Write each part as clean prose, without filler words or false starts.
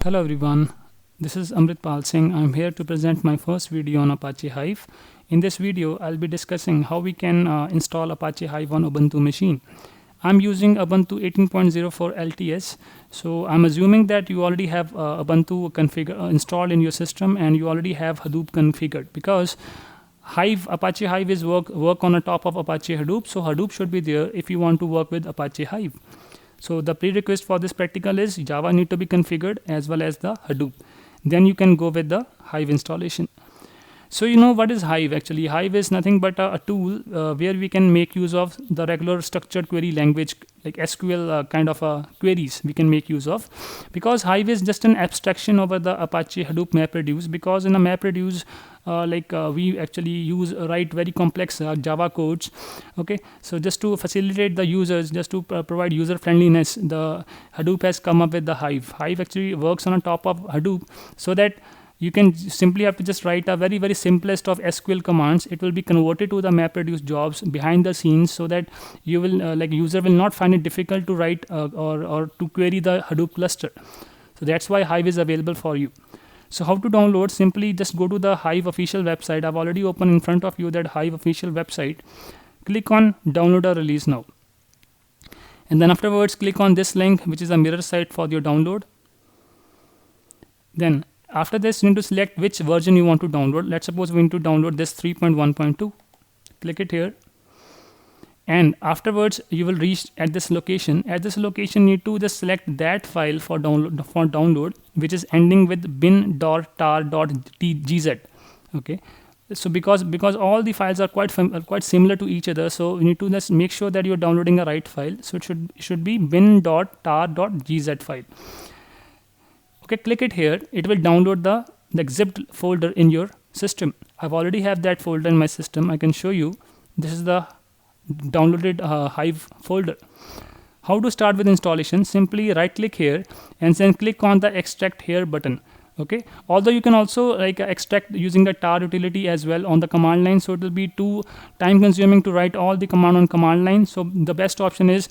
Hello everyone, this is Amrit Pal Singh. I'm here to present my first video on Apache Hive. In this video, I'll be discussing how we can install Apache Hive on Ubuntu machine. I'm using Ubuntu 18.04 LTS, so I'm assuming that you already have Ubuntu installed in your system and you already have Hadoop configured because Apache Hive is work on the top of Apache Hadoop, so Hadoop should be there if you want to work with Apache Hive. So the prerequisite for this practical is Java need to be configured as well as the Hadoop. Then you can go with the Hive installation. So you know what is Hive actually? Hive is nothing but a tool where we can make use of the regular structured query language like SQL kind of queries we can make use of, because Hive is just an abstraction over the Apache Hadoop MapReduce, because in a MapReduce we actually write very complex Java codes. Okay, so just to facilitate the users, just to provide user friendliness, the Hadoop has come up with the Hive actually works on top of Hadoop, so that you can simply have to just write a very simplest of SQL commands. It will be converted to the MapReduce jobs behind the scenes, so that you will user will not find it difficult to write or to query the Hadoop cluster. So that's why Hive is available for you. So how to download? Simply just go to the Hive official website. I've already opened in front of you that Hive official website. Click on download or release now, and then afterwards click on this link, which is a mirror site for your download. Then after this, you need to select which version you want to download. Let's suppose we need to download this 3.1.2. Click it here, and afterwards you will reach at this location. At this location, you need to just select that file for download, which is ending with bin.tar.gz. Okay, so because all the files are quite similar to each other, so you need to just make sure that you're downloading the right file. So it should be bin.tar.gz file. Okay, click it here. It will download the zipped folder in your system. I've already have that folder in my system. I can show you. This is the downloaded Hive folder. How to start with installation? Simply right click here and then click on the extract here button. Okay, although you can also extract using the tar utility as well on the command line, so it will be too time consuming to write all the command on command line. So the best option is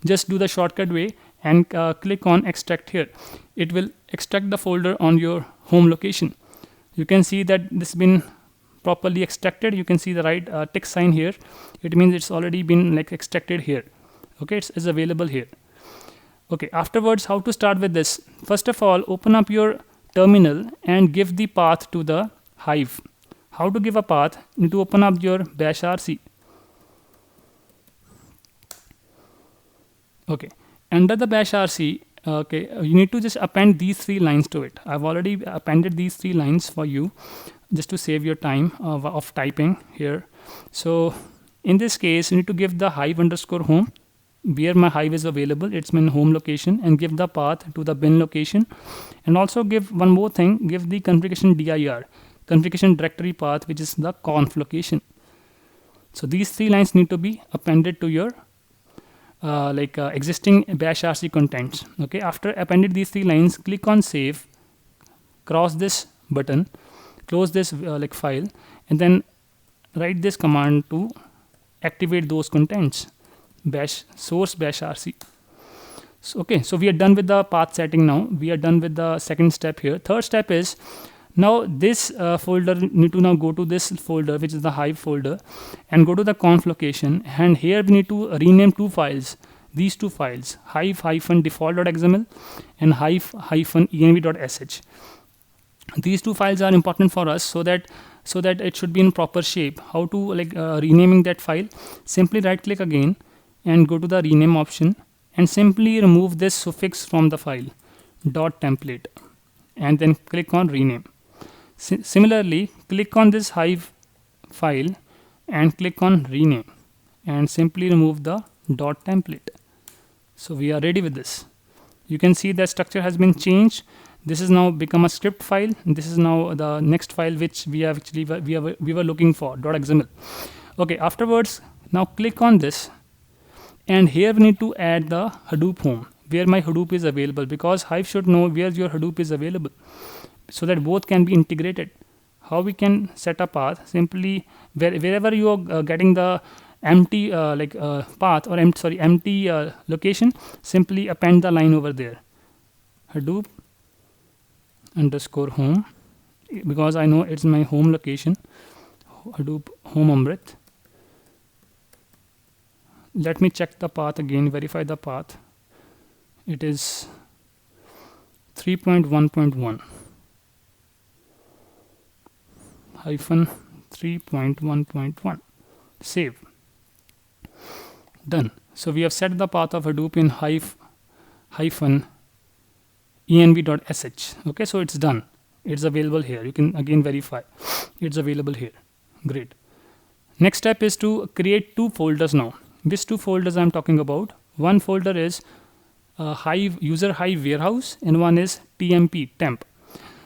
just do the shortcut way and click on extract here. It will extract the folder on your home location. You can see that this has been properly extracted. You can see the right tick sign here. It means it's already been extracted here. Okay, it's available here. Okay, afterwards, how to start with this? First of all, open up your terminal and give the path to the Hive. How to give a path? You need to open up your bash rc. Okay, under the bash rc, you need to just append these 3 lines to it. I've already appended these 3 lines for you just to save your time of typing here. So in this case, you need to give the Hive underscore home where my Hive is available. It's my home location, and give the path to the bin location, and also give one more thing, give the configuration dir, configuration directory path, which is the conf location. So these 3 lines need to be appended to your existing bash rc contents. Okay, after appended these 3 lines, click on save, cross this button, close this file, and then write this command to activate those contents, source bash rc. So, okay, so we are done with the path setting. Now we are done with the second step here. Third step is, now this folder need to now go to this folder, which is the Hive folder, and go to the conf location, and here we need to rename 2 files. These 2 files, hive-default.xml and hive-env.sh. These 2 files are important for us, so that it should be in proper shape. How to renaming that file? Simply right click again and go to the rename option, and simply remove this suffix from the file .template, and then click on rename. Similarly, click on this Hive file and click on rename, and simply remove the .template. So we are ready with this. You can see the structure has been changed. This is now become a script file. This is now the next file which we were looking for, .xml. Okay, afterwards, now click on this, and here we need to add the Hadoop home where my Hadoop is available, because Hive should know where your Hadoop is available, so that both can be integrated. How we can set a path? Simply wherever you are getting the empty path or empty location, simply append the line over there. Hadoop underscore home, because I know it's my home location. Hadoop home Amrit. Let me check the path again, verify the path. It is 3.1.1 hyphen 3.1.1. Save. Done. So we have set the path of Hadoop in hyphen env.sh. Okay, so it's done. It's available here. You can again verify. It's available here. Great. Next step is to create two folders now. Which two folders I'm talking about? One folder is Hive user Hive warehouse, and one is TMP temp.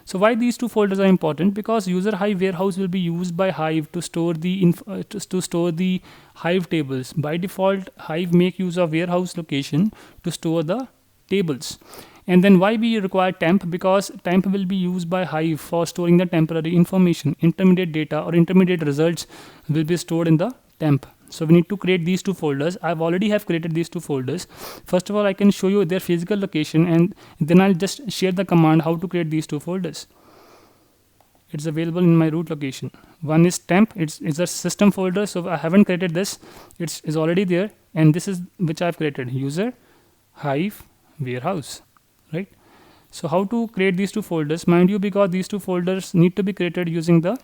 So why these two folders are important? Because user Hive warehouse will be used by Hive to store the Hive tables. By default, Hive make use of warehouse location to store the tables. And then why we require temp? Because temp will be used by Hive for storing the temporary information. Intermediate data or intermediate results will be stored in the temp. So we need to create these two folders. I've already have created these two folders. First of all, I can show you their physical location, and then I'll just share the command how to create these two folders. It's available in my root location. One is temp. It's a system folder, so I haven't created this. It's already there, and this is which I've created, user Hive warehouse, right? So how to create these two folders? Mind you, because these two folders need to be created using the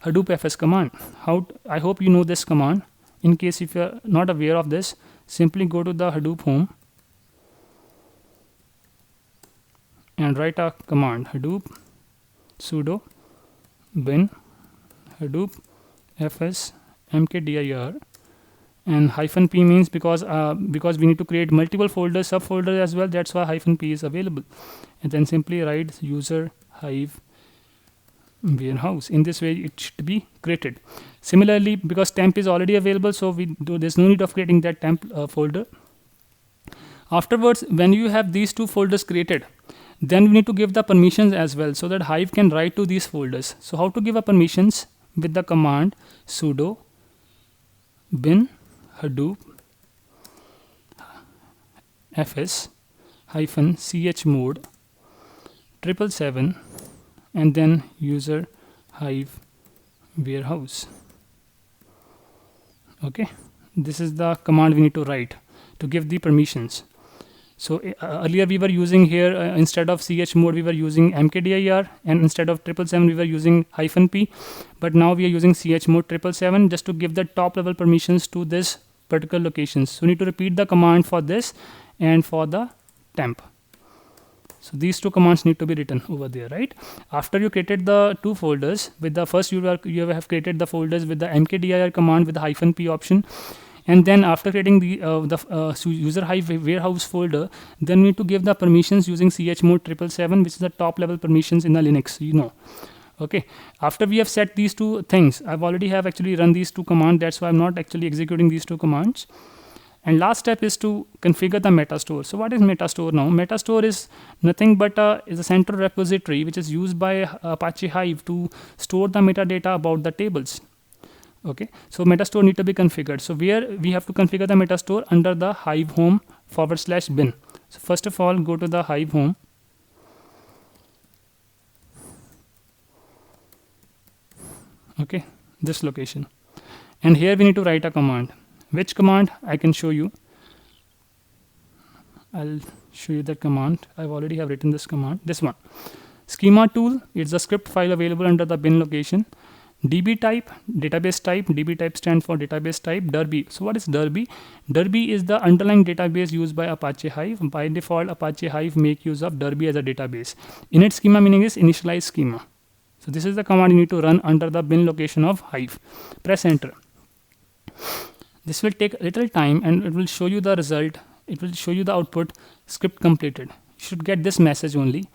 Hadoop fs command. I hope you know this command. In case if you're not aware of this, simply go to the Hadoop home and write a command, Hadoop sudo bin Hadoop fs mkdir, and hyphen p means because we need to create multiple folders, subfolders as well. That's why hyphen p is available. And then simply write user Hive warehouse. In this way it should be created. Similarly, because temp is already available, so there's no need of creating that temp folder. Afterwards, when you have these two folders created, then we need to give the permissions as well, so that Hive can write to these folders. So how to give a permissions? With the command sudo bin Hadoop fs hyphen chmod 777 and then user Hive warehouse. Okay, this is the command we need to write to give the permissions. So earlier we were using here instead of chmod we were using mkdir, and instead of 777 we were using hyphen p, but now we are using chmod 777 just to give the top level permissions to this particular locations. So we need to repeat the command for this and for the temp. So these two commands need to be written over there, right? After you created the two folders, with the first you have created the folders with the mkdir command with the hyphen p option, and then after creating the user Hive warehouse folder, then we need to give the permissions using chmod 777, which is the top level permissions in the Linux, you know. Okay, after we have set these two things, I've already have actually run these two commands. That's why I'm not actually executing these two commands. And last step is to configure the metastore. So what is metastore now? Metastore is nothing but is a central repository which is used by Apache Hive to store the metadata about the tables. Okay, so metastore need to be configured. So where we have to configure the metastore? Under the Hive home /bin. So first of all, go to the Hive home. Okay, this location, and here we need to write a command. Which command? I can show you. I'll show you that command. I've already have written this command. This one, schema tool. It's a script file available under the bin location. DB type, database type. DB type stands for database type. Derby. So what is Derby? Derby is the underlying database used by Apache Hive. By default, Apache Hive make use of Derby as a database. Init schema meaning is initialize schema. So this is the command you need to run under the bin location of Hive. Press enter. This will take a little time and it will show you the result. It will show you the output, script completed. You should get this message only.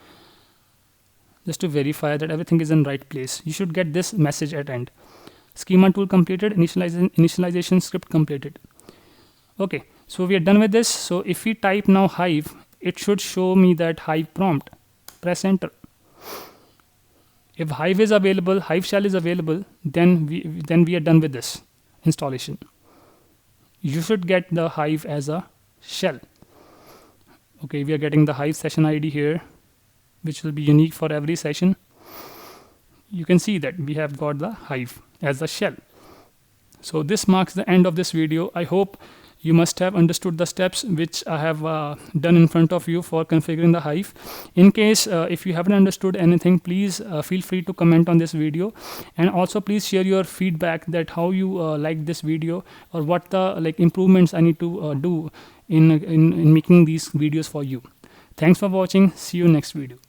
Just to verify that everything is in right place. You should get this message at end. Schema tool completed, initialization script completed. Okay, so we are done with this. So if we type now Hive, it should show me that Hive prompt. Press enter. If Hive is available, Hive shell is available, then we are done with this installation. You should get the Hive as a shell. Okay, we are getting the Hive session ID here. which will be unique for every session. You can see that we have got the Hive as a shell. So this marks the end of this video. I hope you must have understood the steps which I have done in front of you for configuring the Hive. In case if you haven't understood anything, please feel free to comment on this video, and also please share your feedback that how you like this video, or what the improvements I need to do in making these videos for you. Thanks for watching. See you next video.